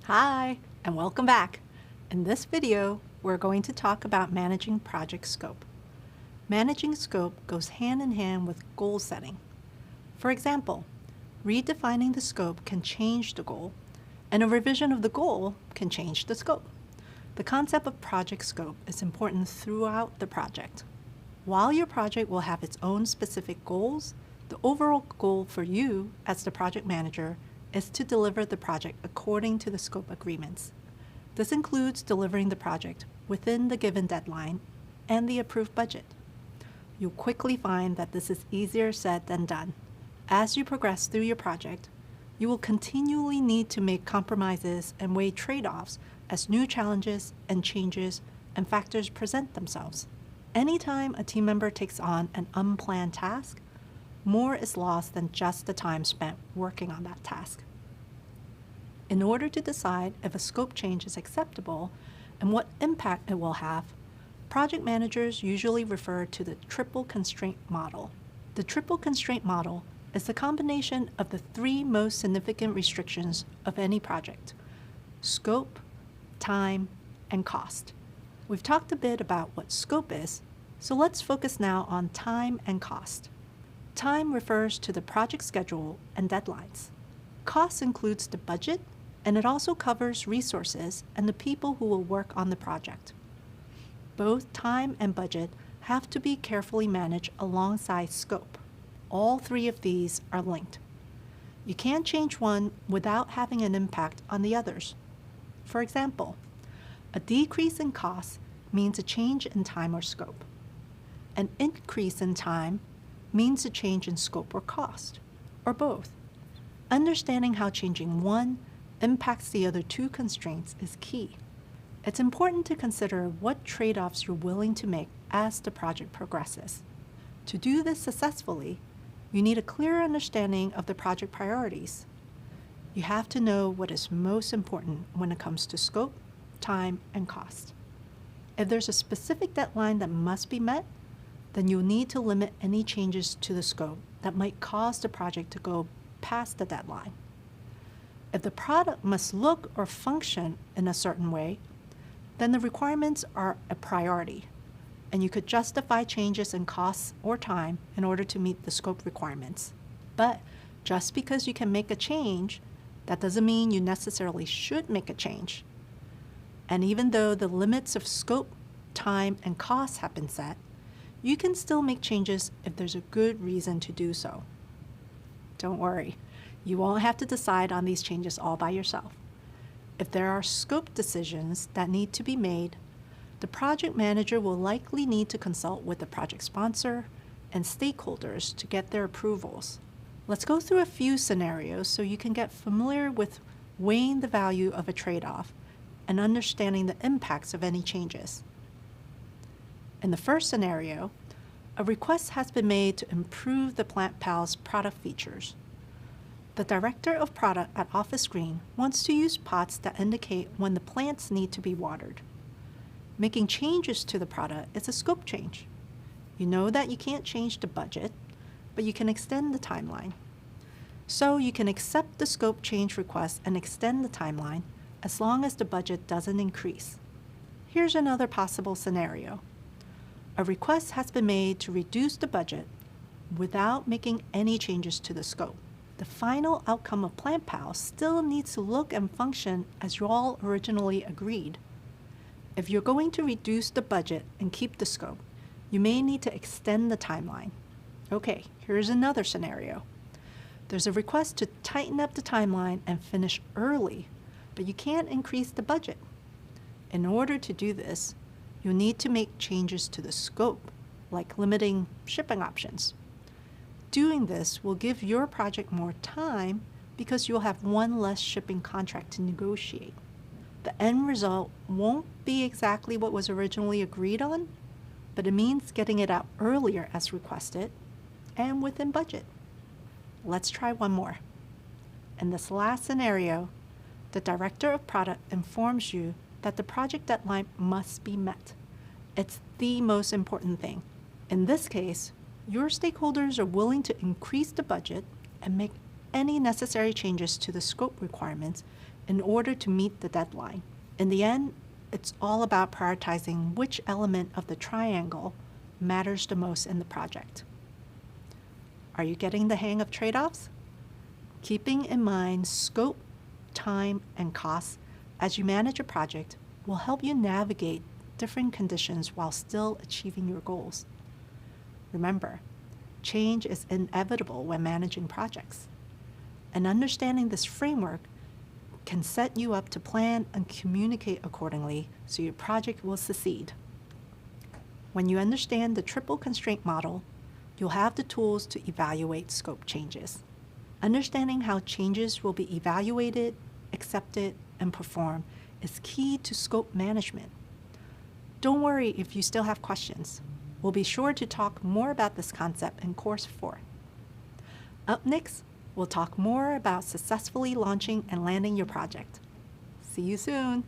Hi, and welcome back. In this video, we're going to talk about managing project scope. Managing scope goes hand in hand with goal setting. For example, redefining the scope can change the goal, and a revision of the goal can change the scope. The concept of project scope is important throughout the project. While your project will have its own specific goals, the overall goal for you as the project manager is to deliver the project according to the scope agreements. This includes delivering the project within the given deadline and the approved budget. You'll quickly find that this is easier said than done. As you progress through your project, you will continually need to make compromises and weigh trade-offs as new challenges and changes and factors present themselves. Anytime a team member takes on an unplanned task, more is lost than just the time spent working on that task. In order to decide if a scope change is acceptable and what impact it will have, project managers usually refer to the triple constraint model. The triple constraint model is the combination of the three most significant restrictions of any project: scope, time, and cost. We've talked a bit about what scope is, so let's focus now on time and cost. Time refers to the project schedule and deadlines. Cost includes the budget, and it also covers resources and the people who will work on the project. Both time and budget have to be carefully managed alongside scope. All three of these are linked. You can't change one without having an impact on the others. For example, a decrease in cost means a change in time or scope. An increase in time means a change in scope or cost, or both. Understanding how changing one impacts the other two constraints is key. It's important to consider what trade-offs you're willing to make as the project progresses. To do this successfully, you need a clear understanding of the project priorities. You have to know what is most important when it comes to scope, time, and cost. If there's a specific deadline that must be met, then you'll need to limit any changes to the scope that might cause the project to go past the deadline. If the product must look or function in a certain way, then the requirements are a priority, and you could justify changes in costs or time in order to meet the scope requirements. But just because you can make a change, that doesn't mean you necessarily should make a change. And even though the limits of scope, time, and cost have been set, you can still make changes if there's a good reason to do so. Don't worry, you won't have to decide on these changes all by yourself. If there are scope decisions that need to be made, the project manager will likely need to consult with the project sponsor and stakeholders to get their approvals. Let's go through a few scenarios so you can get familiar with weighing the value of a trade-off and understanding the impacts of any changes. In the first scenario, a request has been made to improve the PlantPal's product features. The director of product at Office Green wants to use pots that indicate when the plants need to be watered. Making changes to the product is a scope change. You know that you can't change the budget, but you can extend the timeline. So you can accept the scope change request and extend the timeline as long as the budget doesn't increase. Here's another possible scenario. A request has been made to reduce the budget without making any changes to the scope. The final outcome of PlantPal still needs to look and function as you all originally agreed. If you're going to reduce the budget and keep the scope, you may need to extend the timeline. Okay, here's another scenario. There's a request to tighten up the timeline and finish early, but you can't increase the budget. In order to do this, you'll need to make changes to the scope, like limiting shipping options. Doing this will give your project more time because you'll have one less shipping contract to negotiate. The end result won't be exactly what was originally agreed on, but it means getting it out earlier as requested and within budget. Let's try one more. In this last scenario, the director of product informs you that the project deadline must be met. It's the most important thing. In this case, your stakeholders are willing to increase the budget and make any necessary changes to the scope requirements in order to meet the deadline. In the end, it's all about prioritizing which element of the triangle matters the most in the project. Are you getting the hang of trade-offs? Keeping in mind scope, time, and costs as you manage a project will help you navigate different conditions while still achieving your goals. Remember, change is inevitable when managing projects, and understanding this framework can set you up to plan and communicate accordingly so your project will succeed. When you understand the triple constraint model, you'll have the tools to evaluate scope changes. Understanding how changes will be evaluated, accepted, and performed is key to scope management. Don't worry if you still have questions. We'll be sure to talk more about this concept in Course 4. Up next, we'll talk more about successfully launching and landing your project. See you soon!